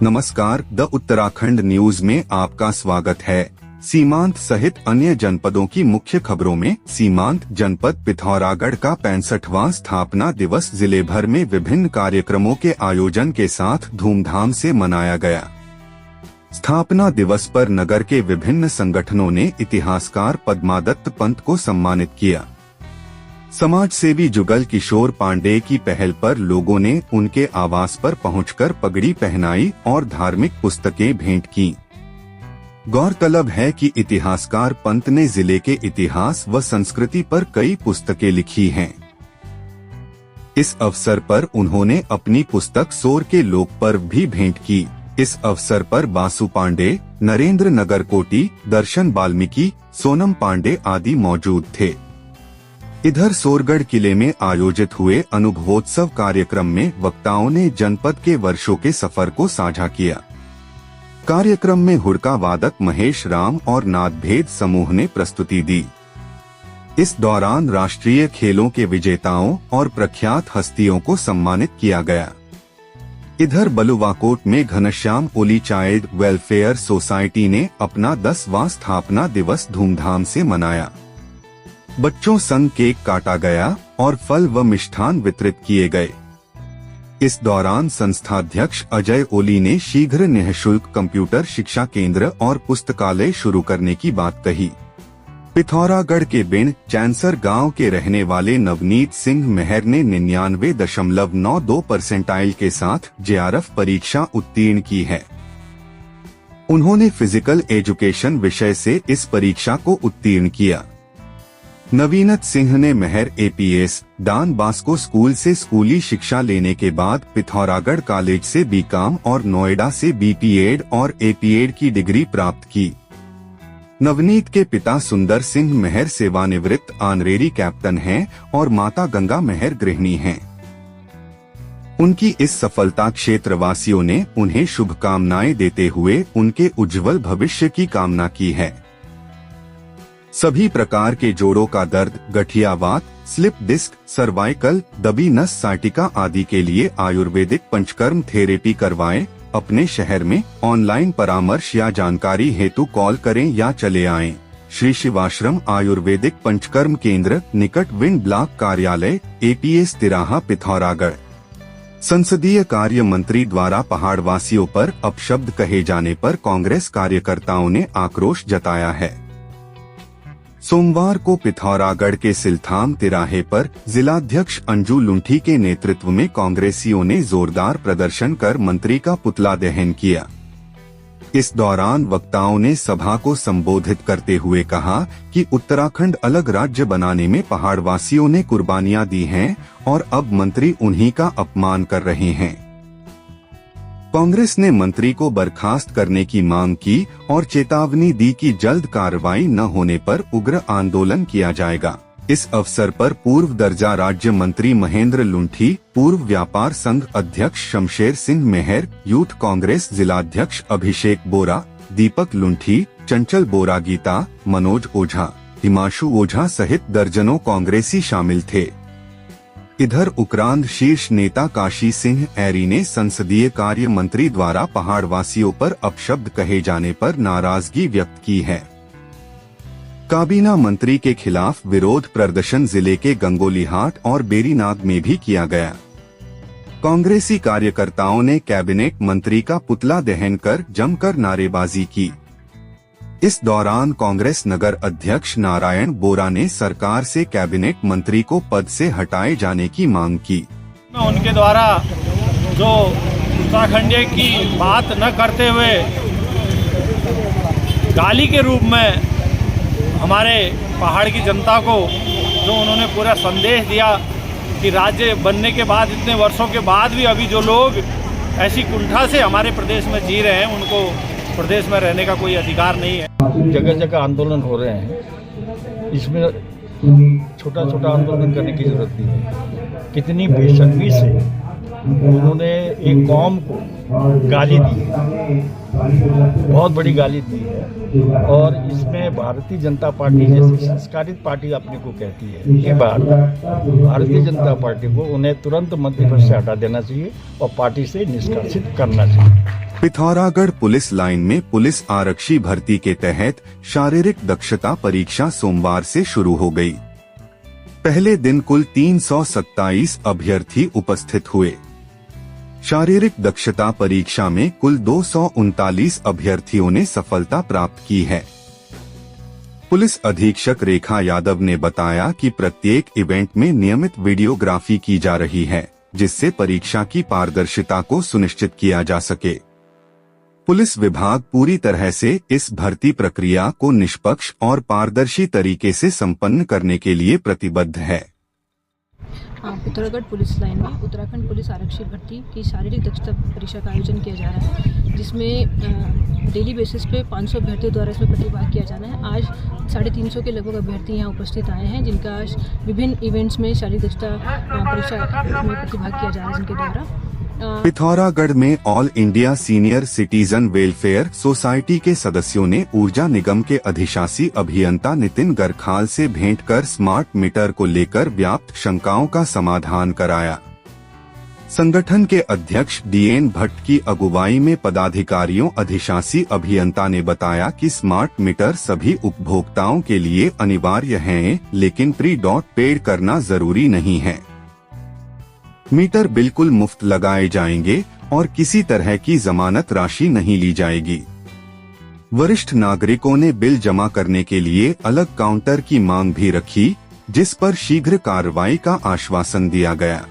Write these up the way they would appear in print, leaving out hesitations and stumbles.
नमस्कार, the Uttarakhand news में आपका स्वागत है। सीमांत सहित अन्य जनपदों की मुख्य खबरों में सीमांत जनपद पिथौरागढ़ का 65वां स्थापना दिवस जिले भर में विभिन्न कार्यक्रमों के आयोजन के साथ धूमधाम से मनाया गया। स्थापना दिवस पर नगर के विभिन्न संगठनों ने इतिहासकार पद्मादत्त पंत को सम्मानित किया। समाज सेवी जुगल किशोर पांडे की पहल पर लोगों ने उनके आवास पर पहुंचकर पगड़ी पहनाई और धार्मिक पुस्तकें भेंट की। गौरतलब है कि इतिहासकार पंत ने जिले के इतिहास व संस्कृति पर कई पुस्तकें लिखी हैं। इस अवसर पर उन्होंने अपनी पुस्तक सोर के लोक पर्व भी भेंट की। इस अवसर पर बासु पांडे, नरेंद्र नगरकोटी, दर्शन वाल्मीकि, सोनम पांडे आदि मौजूद थे। इधर सोरगढ़ किले में आयोजित हुए अनुभवोत्सव कार्यक्रम में वक्ताओं ने जनपद के वर्षों के सफर को साझा किया। कार्यक्रम में हुड़का वादक महेश राम और नादभेद समूह ने प्रस्तुति दी। इस दौरान राष्ट्रीय खेलों के विजेताओं और प्रख्यात हस्तियों को सम्मानित किया गया। इधर बलुवाकोट में घनश्याम ओली चाइल्ड वेलफेयर सोसाइटी ने अपना 10वां स्थापना दिवस धूमधाम से मनाया। बच्चों संग केक काटा गया और फल व मिष्ठान वितरित किए गए। इस दौरान संस्थाध्यक्ष अजय ओली ने शीघ्र निःशुल्क कंप्यूटर शिक्षा केंद्र और पुस्तकालय शुरू करने की बात कही। पिथौरागढ़ के बिन चैंसर गांव के रहने वाले नवनीत सिंह मेहर ने 99.92% के साथ जेआरएफ परीक्षा उत्तीर्ण की है। उन्होंने फिजिकल एजुकेशन विषय से इस परीक्षा को उत्तीर्ण किया। नवीनत सिंह ने मेहर एपीएस डॉन बॉस्को स्कूल से स्कूली शिक्षा लेने के बाद पिथौरागढ़ कॉलेज से बीकॉम और नोएडा से बीपीएड और एपीएड की डिग्री प्राप्त की। नवनीत के पिता सुंदर सिंह मेहर सेवानिवृत्त ऑनरेरी कैप्टन हैं और माता गंगा मेहर गृहिणी हैं। उनकी इस सफलता क्षेत्रवासियों ने उन्हें शुभकामनाएं देते हुए उनके उज्जवल भविष्य की कामना की है। सभी प्रकार के जोड़ों का दर्द, गठियावात, स्लिप डिस्क, सर्वाइकल, दबी नस साइटिका आदि के लिए आयुर्वेदिक पंचकर्म थेरेपी करवाएं। अपने शहर में ऑनलाइन परामर्श या जानकारी हेतु कॉल करें या चले आएं। श्री शिवाश्रम आयुर्वेदिक पंचकर्म केंद्र, निकट विंड ब्लॉक कार्यालय, एपीएस तिराहा, पिथौरागढ़। संसदीय कार्य मंत्री द्वारा पहाड़वासियों पर अपशब्द कहे जाने पर कांग्रेस कार्यकर्ताओं ने आक्रोश जताया है। सोमवार को पिथौरागढ़ के सिलथाम तिराहे पर जिलाध्यक्ष अंजू लुंठी के नेतृत्व में कांग्रेसियों ने जोरदार प्रदर्शन कर मंत्री का पुतला दहन किया। इस दौरान वक्ताओं ने सभा को संबोधित करते हुए कहा कि उत्तराखंड अलग राज्य बनाने में पहाड़वासियों ने कुर्बानियां दी हैं और अब मंत्री उन्हीं का अपमान कर रहे हैं। कांग्रेस ने मंत्री को बर्खास्त करने की मांग की और चेतावनी दी कि जल्द कार्रवाई न होने पर उग्र आंदोलन किया जाएगा। इस अवसर पर पूर्व दर्जा राज्य मंत्री महेंद्र लुंठी, पूर्व व्यापार संघ अध्यक्ष शमशेर सिंह मेहर, यूथ कांग्रेस जिलाध्यक्ष अभिषेक बोरा, दीपक लुंठी, चंचल बोरा गीता, मनोज ओझा, हिमांशु ओझा सहित दर्जनों कांग्रेसी शामिल थे। इधर उक्रांद शीर्ष नेता काशी सिंह ऐरी ने संसदीय कार्य मंत्री द्वारा पहाड़वासियों पर अपशब्द कहे जाने पर नाराजगी व्यक्त की है। काबीना मंत्री के खिलाफ विरोध प्रदर्शन जिले के गंगोलीहाट और बेरीनाग में भी किया गया। कांग्रेसी कार्यकर्ताओं ने कैबिनेट मंत्री का पुतला दहन कर जमकर नारेबाजी की। इस दौरान कांग्रेस नगर अध्यक्ष नारायण बोरा ने सरकार से कैबिनेट मंत्री को पद से हटाए जाने की मांग की। उनके द्वारा जो उत्तराखंड की बात न करते हुए गाली के रूप में हमारे पहाड़ की जनता को जो उन्होंने पूरा संदेश दिया कि राज्य बनने के बाद इतने वर्षों के बाद भी अभी जो लोग ऐसी कुंठा से हमारे प्रदेश में जी रहे हैं उनको प्रदेश में रहने का कोई अधिकार नहीं है। जगह जगह आंदोलन हो रहे हैं, इसमें छोटा छोटा आंदोलन करने की जरूरत नहीं है। कितनी बेशर्मी से उन्होंने एक कौम को गाली दी है, बहुत बड़ी गाली दी है और इसमें भारतीय जनता पार्टी जैसी संस्कारित पार्टी अपने को कहती है, ये बात भारतीय जनता पार्टी को उन्हें तुरंत मंत्रिपद से हटा देना चाहिए और पार्टी से निष्कासित करना चाहिए। पिथौरागढ़ पुलिस लाइन में पुलिस आरक्षी भर्ती के तहत शारीरिक दक्षता परीक्षा सोमवार से शुरू हो गई। पहले दिन कुल 327 अभ्यर्थी उपस्थित हुए। शारीरिक दक्षता परीक्षा में कुल 239 अभ्यर्थियों ने सफलता प्राप्त की है। पुलिस अधीक्षक रेखा यादव ने बताया कि प्रत्येक इवेंट में नियमित वीडियोग्राफी की जा रही है, जिससे परीक्षा की पारदर्शिता को सुनिश्चित किया जा सके। पुलिस विभाग पूरी तरह से इस भर्ती प्रक्रिया को निष्पक्ष और पारदर्शी तरीके से संपन्न करने के लिए प्रतिबद्ध है। पिथौरागढ़ पुलिस लाइन में उत्तराखंड पुलिस आरक्षी भर्ती की शारीरिक दक्षता परीक्षा का आयोजन किया जा रहा है, जिसमें डेली बेसिस पे 500 अभ्यर्थियों द्वारा इसमें प्रतिभाग किया जाना है। आज 350 के लगभग अभ्यर्थी यहाँ उपस्थित आए हैं, जिनका विभिन्न इवेंट्स में शारीरिक दक्षता परीक्षा में प्रतिभाग किया जा रहा है, जिनके द्वारा पिथौरागढ़ में all India senior citizen welfare society के सदस्यों ने ऊर्जा निगम के अधिशासी अभियंता नितिन गरखाल से भेंट कर स्मार्ट मीटर को लेकर व्याप्त शंकाओं का समाधान कराया। संगठन के अध्यक्ष DN भट्ट की अगुवाई में पदाधिकारियों अधिशासी अभियंता ने बताया कि स्मार्ट मीटर सभी उपभोक्ताओं के लिए अनिवार्य हैं, लेकिन प्री-पेड करना जरूरी नहीं है। मीटर बिल्कुल मुफ्त लगाए जाएंगे और किसी तरह की जमानत राशि नहीं ली जाएगी। वरिष्ठ नागरिकों ने बिल जमा करने के लिए अलग काउंटर की मांग भी रखी, जिस पर शीघ्र कार्रवाई का आश्वासन दिया गया।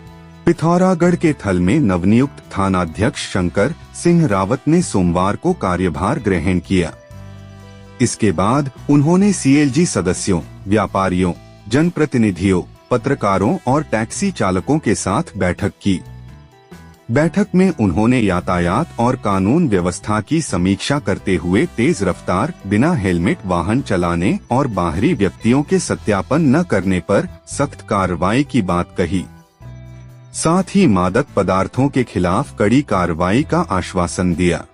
पिथौरागढ़ के थल में नवनियुक्त थानाध्यक्ष शंकर सिंह रावत ने सोमवार को कार्यभार ग्रहण किया। इसके बाद उन्होंने CLG सदस्यों, व्यापारियों, जनप्रतिनिधियों, पत्रकारों और टैक्सी चालकों के साथ बैठक की। बैठक में उन्होंने यातायात और कानून व्यवस्था की समीक्षा करते हुए तेज रफ्तार, बिना हेलमेट वाहन चलाने और बाहरी व्यक्तियों के सत्यापन न करने पर सख्त कार्रवाई की बात कही। साथ ही मादक पदार्थों के खिलाफ कड़ी कार्रवाई का आश्वासन दिया।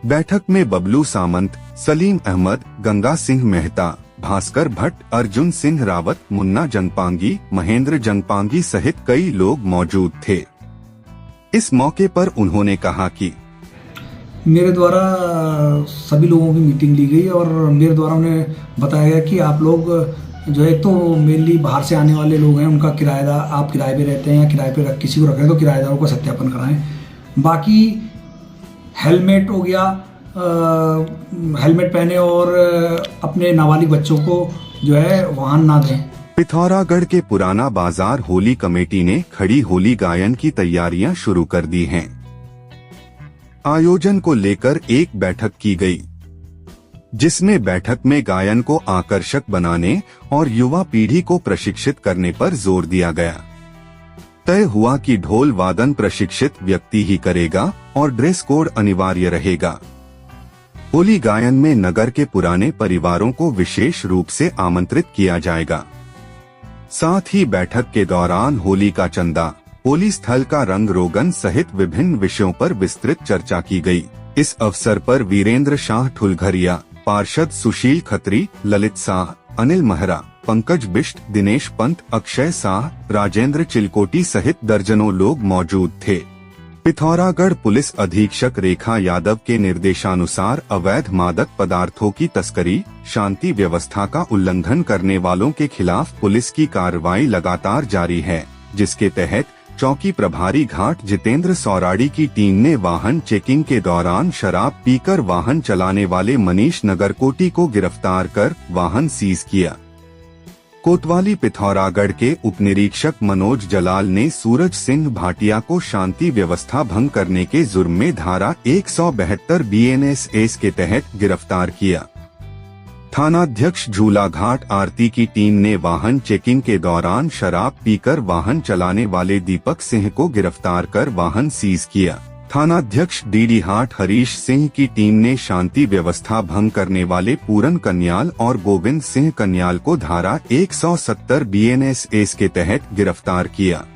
बैठक में बबलू सामंत, सलीम अहमद, गंगा सिंह मेहता, भास्कर भट्ट, अर्जुन सिंह रावत, मुन्ना जंगपांगी, महेंद्र जंगपांगी सहित कई लोग मौजूद थे। इस मौके पर उन्होंने कहा कि मेरे द्वारा सभी लोगों की मीटिंग ली गई और मेरे द्वारा उन्हें बताया गया कि आप लोग जो एक तो मेनली बाहर से आने वाले लोग हैं, उनका किराएदार, आप किराए पे रहते हैं या किराए पे किसी को रखें तो किराएदारों का सत्यापन कराएं। बाकी हेलमेट हो गया, हेलमेट पहने और अपने नाबालिग बच्चों को जो है वाहन ना दें। पिथौरागढ़ के पुराना बाजार होली कमेटी ने खड़ी होली गायन की तैयारियां शुरू कर दी हैं। आयोजन को लेकर एक बैठक की गई, जिसमें बैठक में गायन को आकर्षक बनाने और युवा पीढ़ी को प्रशिक्षित करने पर जोर दिया गया। तय हुआ कि ढोल वादन प्रशिक्षित व्यक्ति ही करेगा और ड्रेस कोड अनिवार्य रहेगा। होली गायन में नगर के पुराने परिवारों को विशेष रूप से आमंत्रित किया जाएगा। साथ ही बैठक के दौरान होली का चंदा, होली स्थल का रंग रोगन सहित विभिन्न विषयों पर विस्तृत चर्चा की गई। इस अवसर पर वीरेंद्र शाह ठुलघरिया, पार्षद सुशील खत्री, ललित शाह, अनिल महरा, पंकज बिष्ट, दिनेश पंत, अक्षय शाह, राजेंद्र चिलकोटी सहित दर्जनों लोग मौजूद थे। पिथौरागढ़ पुलिस अधीक्षक रेखा यादव के निर्देशानुसार अवैध मादक पदार्थों की तस्करी, शांति व्यवस्था का उल्लंघन करने वालों के खिलाफ पुलिस की कार्रवाई लगातार जारी है, जिसके तहत चौकी प्रभारी घाट जितेंद्र सौराड़ी की टीम ने वाहन चेकिंग के दौरान शराब पीकर वाहन चलाने वाले मनीष नगरकोटी को गिरफ्तार कर वाहन सीज किया। कोतवाली पिथौरागढ़ के उपनिरीक्षक मनोज जलाल ने सूरज सिंह भाटिया को शांति व्यवस्था भंग करने के जुर्म में धारा 172 BNSS के तहत गिरफ्तार किया। थानाध्यक्ष झूलाघाट आरती की टीम ने वाहन चेकिंग के दौरान शराब पीकर वाहन चलाने वाले दीपक सिंह को गिरफ्तार कर वाहन सीज किया। थानाध्यक्ष DD हाट हरीश सिंह की टीम ने शांति व्यवस्था भंग करने वाले पूरन कन्याल और गोविंद सिंह कन्याल को धारा 170 BNSS के तहत गिरफ्तार किया।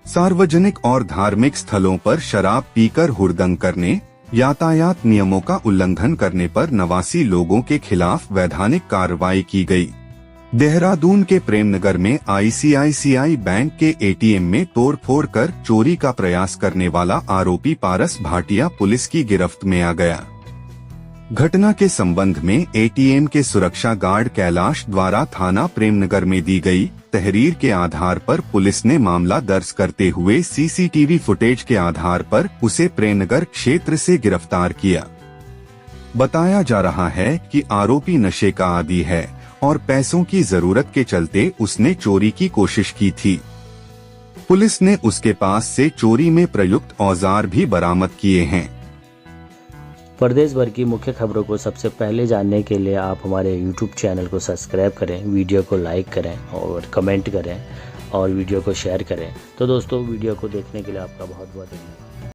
सार्वजनिक और धार्मिक स्थलों पर शराब पीकर हुड़दंग करने, यातायात नियमों का उल्लंघन करने पर 89 लोगों के खिलाफ वैधानिक कार्रवाई की गई। देहरादून के प्रेमनगर में ICICI बैंक के ATM में तोड़फोड़ कर चोरी का प्रयास करने वाला आरोपी पारस भाटिया पुलिस की गिरफ्त में आ गया। घटना के संबंध में ATM के सुरक्षा गार्ड कैलाश द्वारा थाना प्रेमनगर में दी गई तहरीर के आधार पर पुलिस ने मामला दर्ज करते हुए CCTV फुटेज के आधार पर उसे प्रेमनगर क्षेत्र से गिरफ्तार किया। बताया जा रहा है कि आरोपी नशे का आदी है और पैसों की जरूरत के चलते उसने चोरी की कोशिश की थी। पुलिस ने उसके पास से चोरी में प्रयुक्त औजार भी बरामद किए हैं। प्रदेश भर की मुख्य खबरों को सबसे पहले जानने के लिए आप हमारे YouTube चैनल को सब्सक्राइब करें, वीडियो को लाइक करें और कमेंट करें और वीडियो को शेयर करें। तो दोस्तों, वीडियो को देखने के लिए आपका बहुत बहुत धन्यवाद।